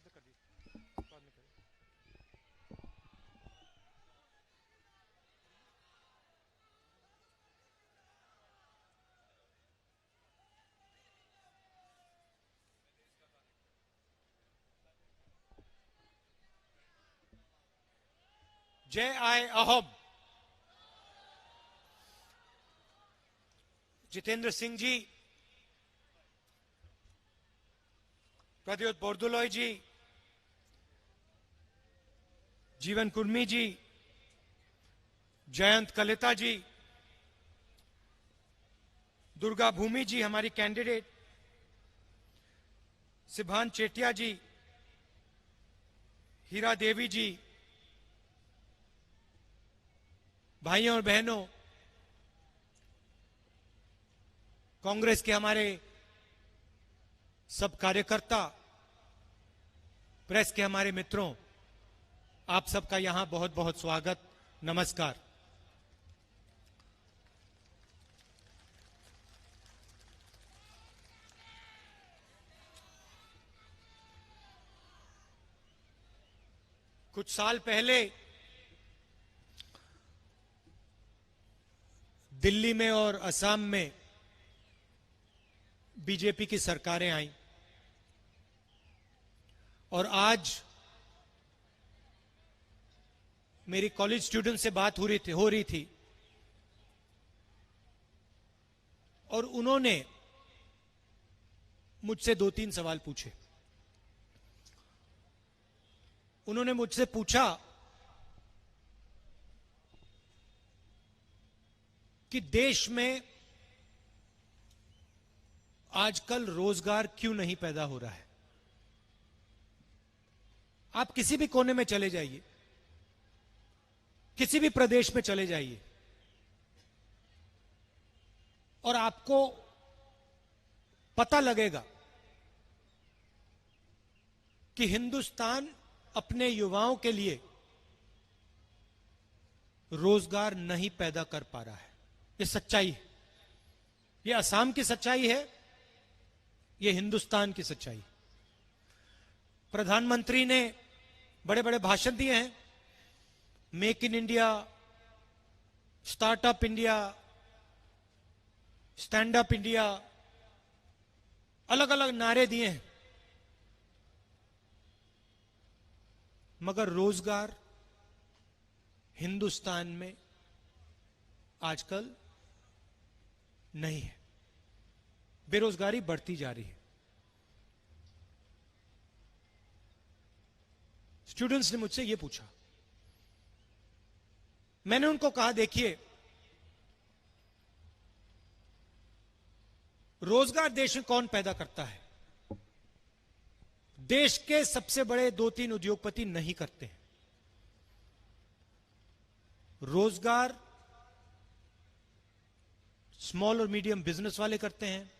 बाद में कर दीजिए, बाद में करिए। जय आय अहोम। जितेंद्र सिंह जी, प्रद्योत बोरदोलोई जी, जीवन कुर्मी जी, जयंत कलिता जी, दुर्गा भूमि जी हमारी कैंडिडेट, सिभान चेटिया जी, हीरा देवी जी, भाइयों और बहनों, कांग्रेस के हमारे सब कार्यकर्ता, प्रेस के हमारे मित्रों, आप सबका यहां बहुत बहुत स्वागत, नमस्कार। कुछ साल पहले दिल्ली में और असम में बीजेपी की सरकारें आईं और आज मेरी कॉलेज स्टूडेंट से बात हो रही थी और उन्होंने मुझसे 2-3 सवाल पूछे। उन्होंने मुझसे पूछा कि देश में आजकल रोजगार क्यों नहीं पैदा हो रहा है। आप किसी भी कोने में चले जाइए, किसी भी प्रदेश में चले जाइए और आपको पता लगेगा कि हिंदुस्तान अपने युवाओं के लिए रोजगार नहीं पैदा कर पा रहा है। ये सच्चाई है, ये असम की सच्चाई है, ये हिंदुस्तान की सच्चाई है। प्रधानमंत्री ने बड़े बड़े भाषण दिए हैं, make in India, startup India, stand up India, अलग अलग नारे दिए हैं, मगर रोजगार हिंदुस्तान में आजकल नहीं है। बेरोजगारी बढ़ती जा रही है। स्टूडेंट्स ने मुझसे यह पूछा, मैंने उनको कहा, देखिए, रोजगार देश में कौन पैदा करता है? देश के सबसे बड़े 2-3 उद्योगपति नहीं करते हैं। रोजगार स्मॉल और मीडियम बिजनेस वाले करते हैं।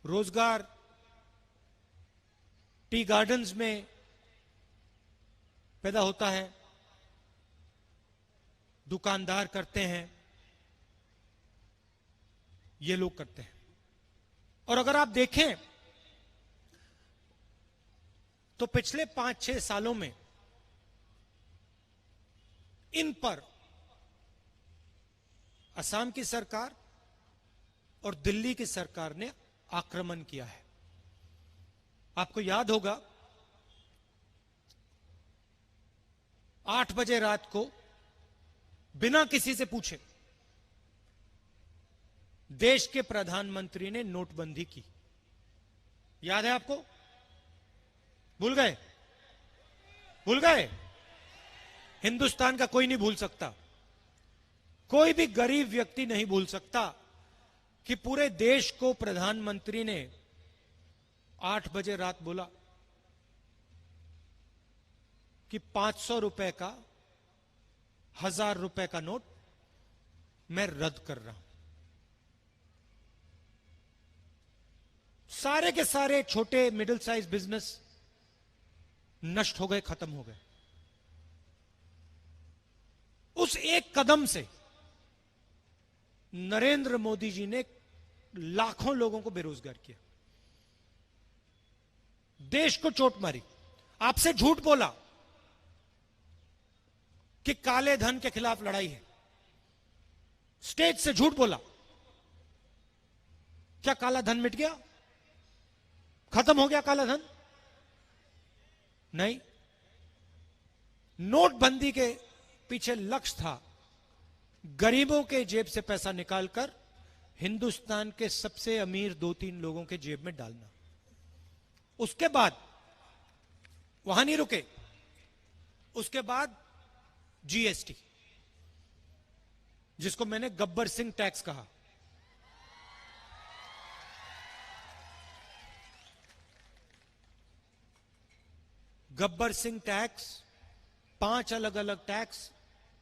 रोजगार टी गार्डन्स में पैदा होता है, दुकानदार करते हैं, ये लोग करते हैं। और अगर आप देखें तो पिछले 5-6 सालों में इन पर असम की सरकार और दिल्ली की सरकार ने आक्रमण किया है। आपको याद होगा 8 बजे रात को बिना किसी से पूछे देश के प्रधानमंत्री ने नोटबंदी की। याद है आपको? भूल गए? भूल गए? हिंदुस्तान का कोई नहीं भूल सकता, कोई भी गरीब व्यक्ति नहीं भूल सकता कि पूरे देश को प्रधानमंत्री ने 8 बजे रात बोला कि 500 रुपए का, 1000 रुपए का नोट मैं रद्द कर रहा हूं। सारे के सारे छोटे मिडिल साइज बिजनेस नष्ट हो गए, खत्म हो गए। उस एक कदम से नरेंद्र मोदी जी ने लाखों लोगों को बेरोजगार किया। देश को चोट मारी, आपसे झूठ बोला कि काले धन के खिलाफ लड़ाई है, स्टेज से झूठ बोला। क्या काला धन मिट गया? खत्म हो गया काला धन? नहीं। नोटबंदी के पीछे लक्ष्य था गरीबों के जेब से पैसा निकालकर हिंदुस्तान के सबसे अमीर 2-3 लोगों के जेब में डालना। उसके बाद वहां नहीं रुके, उसके बाद जीएसटी, जिसको मैंने गब्बर सिंह टैक्स कहा। गब्बर सिंह टैक्स, 5 अलग अलग टैक्स,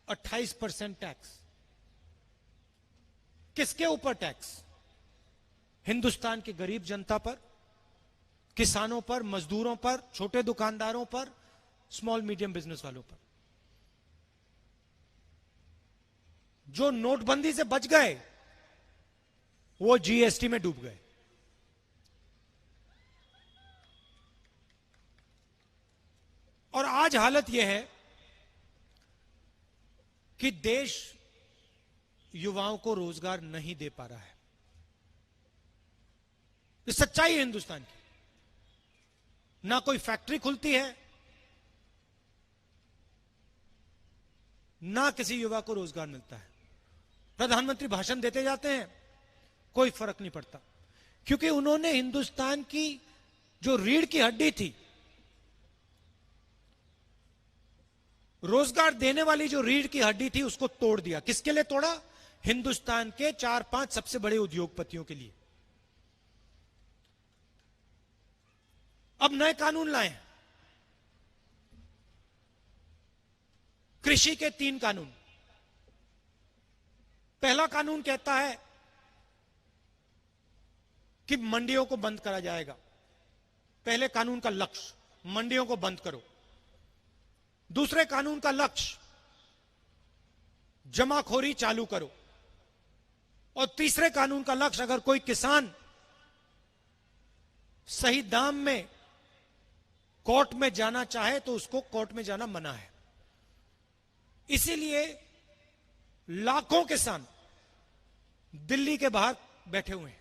28% टैक्स। किसके ऊपर टैक्स? हिंदुस्तान की गरीब जनता पर, किसानों पर, मजदूरों पर, छोटे दुकानदारों पर, स्मॉल मीडियम बिजनेस वालों पर। जो नोटबंदी से बच गए वो जीएसटी में डूब गए। और आज हालत यह है कि देश युवाओं को रोजगार नहीं दे पा रहा है। ये सच्चाई है हिंदुस्तान की। ना कोई फैक्ट्री खुलती है, ना किसी युवा को रोजगार मिलता है। प्रधानमंत्री भाषण देते जाते हैं, कोई फर्क नहीं पड़ता, क्योंकि उन्होंने हिंदुस्तान की जो रीढ़ की हड्डी थी, रोजगार देने वाली जो रीढ़ की हड्डी थी, उसको तोड़ दिया। किसके लिए तोड़ा? हिंदुस्तान के 4-5 सबसे बड़े उद्योगपतियों के लिए। अब नए कानून लाए, कृषि के 3 कानून। पहला कानून कहता है कि मंडियों को बंद करा जाएगा। पहले कानून का लक्ष्य मंडियों को बंद करो। दूसरे कानून का लक्ष्य जमाखोरी चालू करो। और तीसरे कानून का लक्ष्य, अगर कोई किसान सही दाम में कोर्ट में जाना चाहे तो उसको कोर्ट में जाना मना है। इसीलिए लाखों किसान दिल्ली के बाहर बैठे हुए हैं।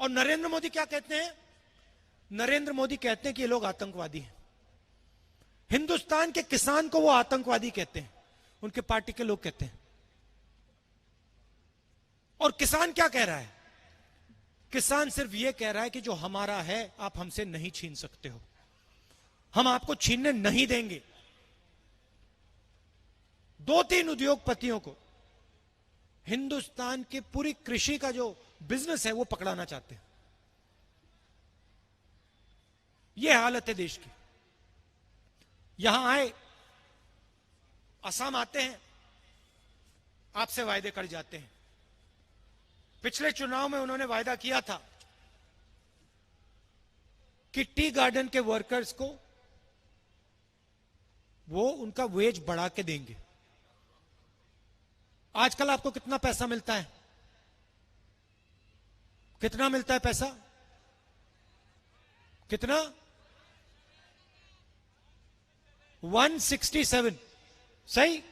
और नरेंद्र मोदी क्या कहते हैं? नरेंद्र मोदी कहते हैं कि ये लोग आतंकवादी हैं। हिंदुस्तान के किसान को वो आतंकवादी कहते हैं, उनके पार्टी के लोग कहते हैं। और किसान क्या कह रहा है? किसान सिर्फ ये कह रहा है कि जो हमारा है आप हमसे नहीं छीन सकते हो, हम आपको छीनने नहीं देंगे। 2-3 उद्योगपतियों को हिंदुस्तान की पूरी कृषि का जो बिजनेस है वो पकड़ाना चाहते हैं। यह हालत है देश की। यहां आए, असम आते हैं, आपसे वायदे कर जाते हैं। पिछले चुनाव में उन्होंने वायदा किया था कि टी गार्डन के वर्कर्स को वो उनका वेज बढ़ा के देंगे। आजकल आपको कितना पैसा मिलता है? कितना मिलता है पैसा? कितना? 167। सही।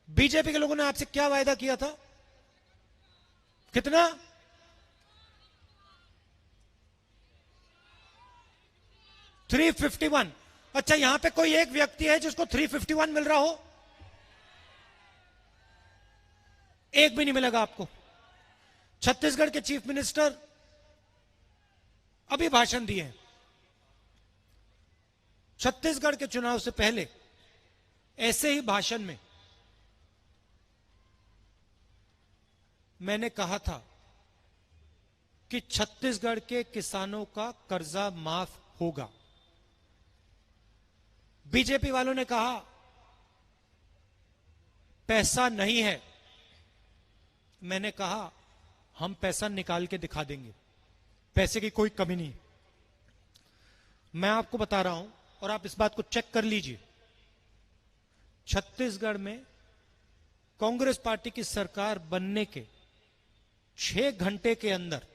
बीजेपी के लोगों ने आपसे क्या वायदा किया था? कितना? 351। अच्छा, यहां पे कोई एक व्यक्ति है जिसको 351 मिल रहा हो? एक भी नहीं मिलेगा आपको। छत्तीसगढ़ के चीफ मिनिस्टर अभी भाषण दिए हैं। छत्तीसगढ़ के चुनाव से पहले ऐसे ही भाषण में मैंने कहा था कि छत्तीसगढ़ के किसानों का कर्जा माफ होगा। बीजेपी वालों ने कहा पैसा नहीं है। मैंने कहा हम पैसा निकाल के दिखा देंगे, पैसे की कोई कमी नहीं। मैं आपको बता रहा हूं और आप इस बात को चेक कर लीजिए। छत्तीसगढ़ में कांग्रेस पार्टी की सरकार बनने के 6 घंटे के अंदर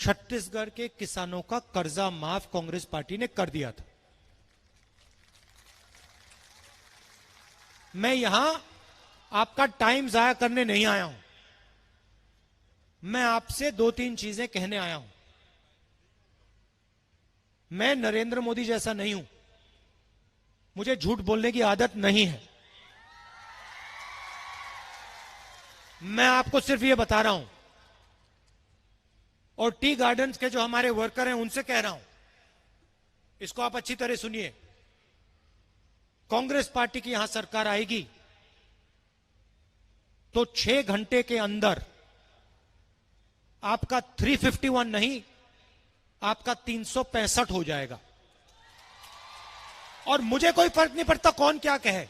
छत्तीसगढ़ के किसानों का कर्जा माफ कांग्रेस पार्टी ने कर दिया था। मैं यहां आपका टाइम जाया करने नहीं आया हूं, मैं आपसे दो तीन चीजें कहने आया हूं। मैं नरेंद्र मोदी जैसा नहीं हूं, मुझे झूठ बोलने की आदत नहीं है। मैं आपको सिर्फ यह बता रहा हूं, और टी गार्डन्स के जो हमारे वर्कर हैं उनसे कह रहा हूं, इसको आप अच्छी तरह सुनिए। कांग्रेस पार्टी की यहां सरकार आएगी तो 6 घंटे के अंदर आपका 351 नहीं, आपका 365 हो जाएगा। और मुझे कोई फर्क नहीं पड़ता कौन क्या कहे,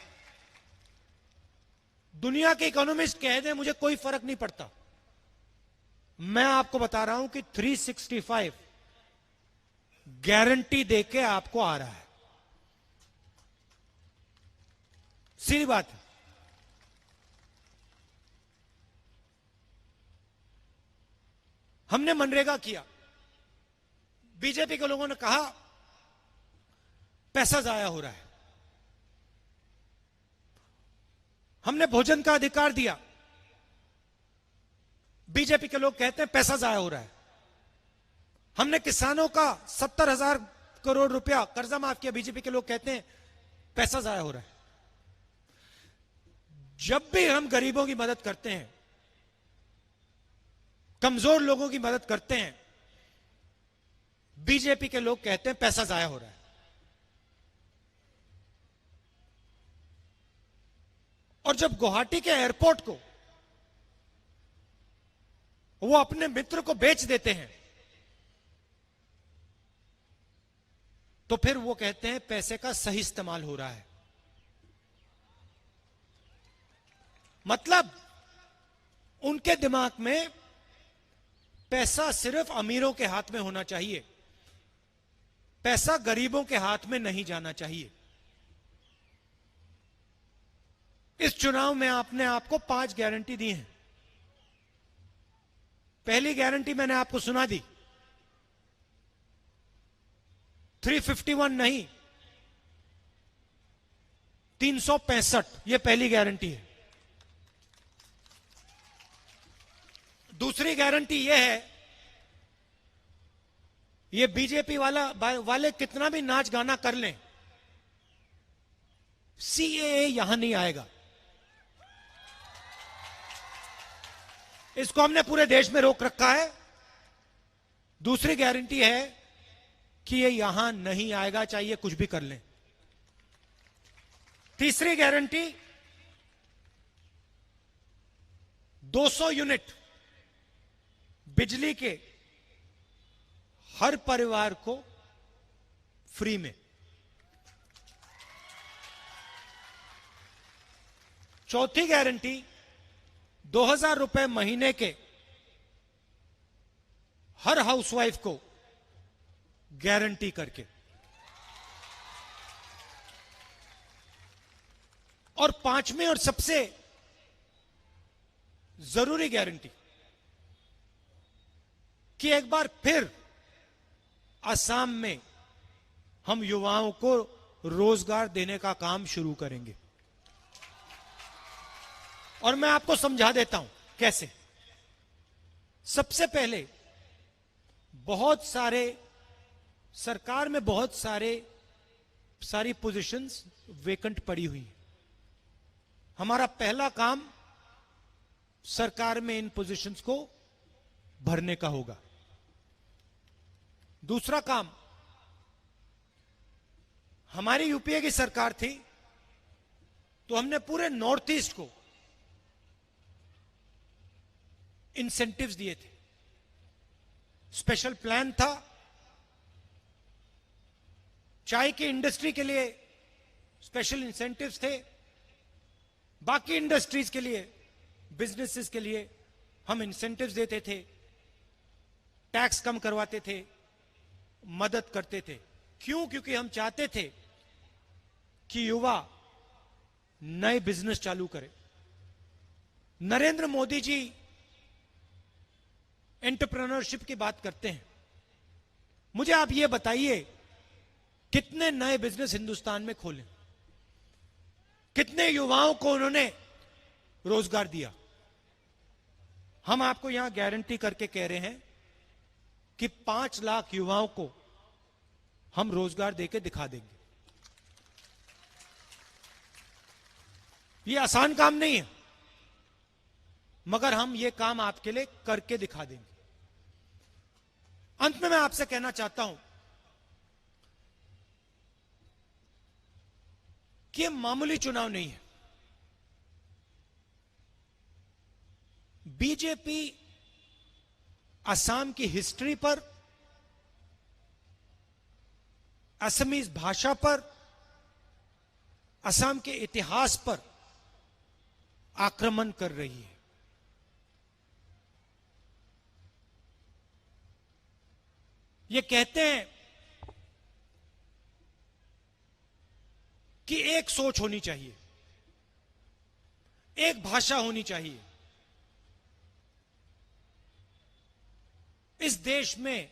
दुनिया के इकोनॉमिस्ट कह दे, मुझे कोई फर्क नहीं पड़ता। मैं आपको बता रहा हूं कि 365 गारंटी देके आपको आ रहा है। सीधी बात है। हमने मनरेगा किया, बीजेपी के लोगों ने कहा पैसा जाया हो रहा है। हमने भोजन का अधिकार दिया, बीजेपी के लोग कहते हैं पैसा जाया हो रहा है। हमने किसानों का 70,000 करोड़ रुपया कर्जा माफ किया, बीजेपी के लोग कहते हैं पैसा जाया हो रहा है। जब भी हम गरीबों की मदद करते हैं, कमजोर लोगों की मदद करते हैं, बीजेपी के लोग कहते हैं पैसा जाया हो रहा है। और जब गुवाहाटी के एयरपोर्ट को वो अपने मित्र को बेच देते हैं, तो फिर वो कहते हैं पैसे का सही इस्तेमाल हो रहा है। मतलब उनके दिमाग में पैसा सिर्फ अमीरों के हाथ में होना चाहिए, पैसा गरीबों के हाथ में नहीं जाना चाहिए। इस चुनाव में आपने आपको 5 गारंटी दी हैं। पहली गारंटी मैंने आपको सुना दी, 351 नहीं 365, यह पहली गारंटी है। दूसरी गारंटी यह है, ये बीजेपी वाले कितना भी नाच गाना कर लें, सीएए यहां नहीं आएगा। इसको हमने पूरे देश में रोक रखा है। दूसरी गारंटी है कि ये यहां नहीं आएगा, चाहिए कुछ भी कर लें। तीसरी गारंटी 200 यूनिट बिजली के हर परिवार को फ्री में। चौथी गारंटी 2,000 रुपए महीने के हर हाउसवाइफ को गारंटी करके। और पांचवी और सबसे जरूरी गारंटी कि एक बार फिर असम में हम युवाओं को रोजगार देने का काम शुरू करेंगे। और मैं आपको समझा देता हूं कैसे। सबसे पहले बहुत सारे सरकार में बहुत सारी पोजीशंस वेकेंट पड़ी हुई। हमारा पहला काम सरकार में इन पोजीशंस को भरने का होगा। दूसरा काम, हमारी यूपीए की सरकार थी तो हमने पूरे नॉर्थ ईस्ट को इंसेंटिव्स दिए थे, स्पेशल प्लान था। चाय की इंडस्ट्री के लिए स्पेशल इंसेंटिव्स थे, बाकी इंडस्ट्रीज के लिए, बिजनेसेस के लिए हम इंसेंटिव्स देते थे, टैक्स कम करवाते थे, मदद करते थे। क्यों? क्योंकि हम चाहते थे कि युवा नए बिजनेस चालू करे। नरेंद्र मोदी जी एंटरप्रेन्योरशिप की बात करते हैं, मुझे आप ये बताइए कितने नए बिजनेस हिंदुस्तान में खोले, कितने युवाओं को उन्होंने रोजगार दिया। हम आपको यहां गारंटी करके कह रहे हैं कि 5 लाख युवाओं को हम रोजगार देके दिखा देंगे। ये आसान काम नहीं है, मगर हम ये काम आपके लिए करके दिखा देंगे। अंत में मैं आपसे कहना चाहता हूं कि ये मामूली चुनाव नहीं है। बीजेपी असम की हिस्ट्री पर, असमीज भाषा पर, असम के इतिहास पर आक्रमण कर रही है। ये कहते हैं कि एक सोच होनी चाहिए, एक भाषा होनी चाहिए। इस देश में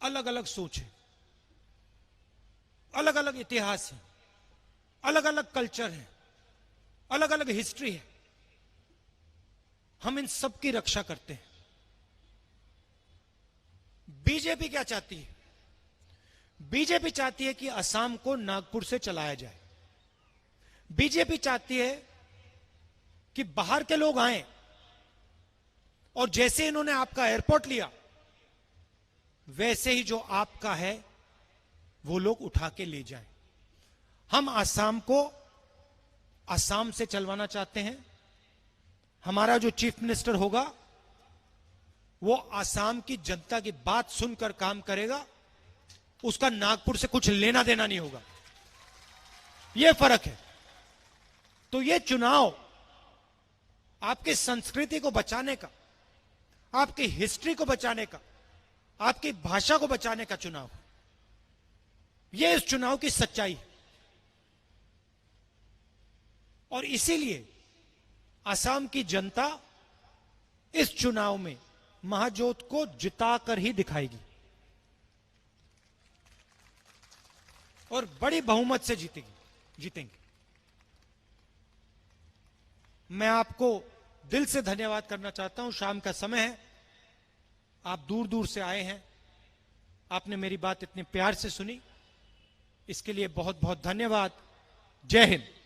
अलग अलग सोच है, अलग अलग इतिहास है, अलग अलग कल्चर है, अलग अलग हिस्ट्री है। हम इन सब की रक्षा करते हैं। बीजेपी क्या चाहती है? बीजेपी चाहती है कि असम को नागपुर से चलाया जाए। बीजेपी चाहती है कि बाहर के लोग आए और जैसे इन्होंने आपका एयरपोर्ट लिया, वैसे ही जो आपका है वो लोग उठा के ले जाएं। हम असम को असम से चलवाना चाहते हैं। हमारा जो चीफ मिनिस्टर होगा वो असम की जनता की बात सुनकर काम करेगा, उसका नागपुर से कुछ लेना देना नहीं होगा। यह फर्क है। तो यह चुनाव आपकी संस्कृति को बचाने का, आपकी हिस्ट्री को बचाने का, आपकी भाषा को बचाने का चुनाव है। यह इस चुनाव की सच्चाई है। और इसीलिए असम की जनता इस चुनाव में महाजोत को जिताकर ही दिखाएगी और बड़ी बहुमत से जीतेंगे। मैं आपको दिल से धन्यवाद करना चाहता हूं। शाम का समय है, आप दूर दूर से आए हैं, आपने मेरी बात इतने प्यार से सुनी, इसके लिए बहुत बहुत धन्यवाद। जय हिंद।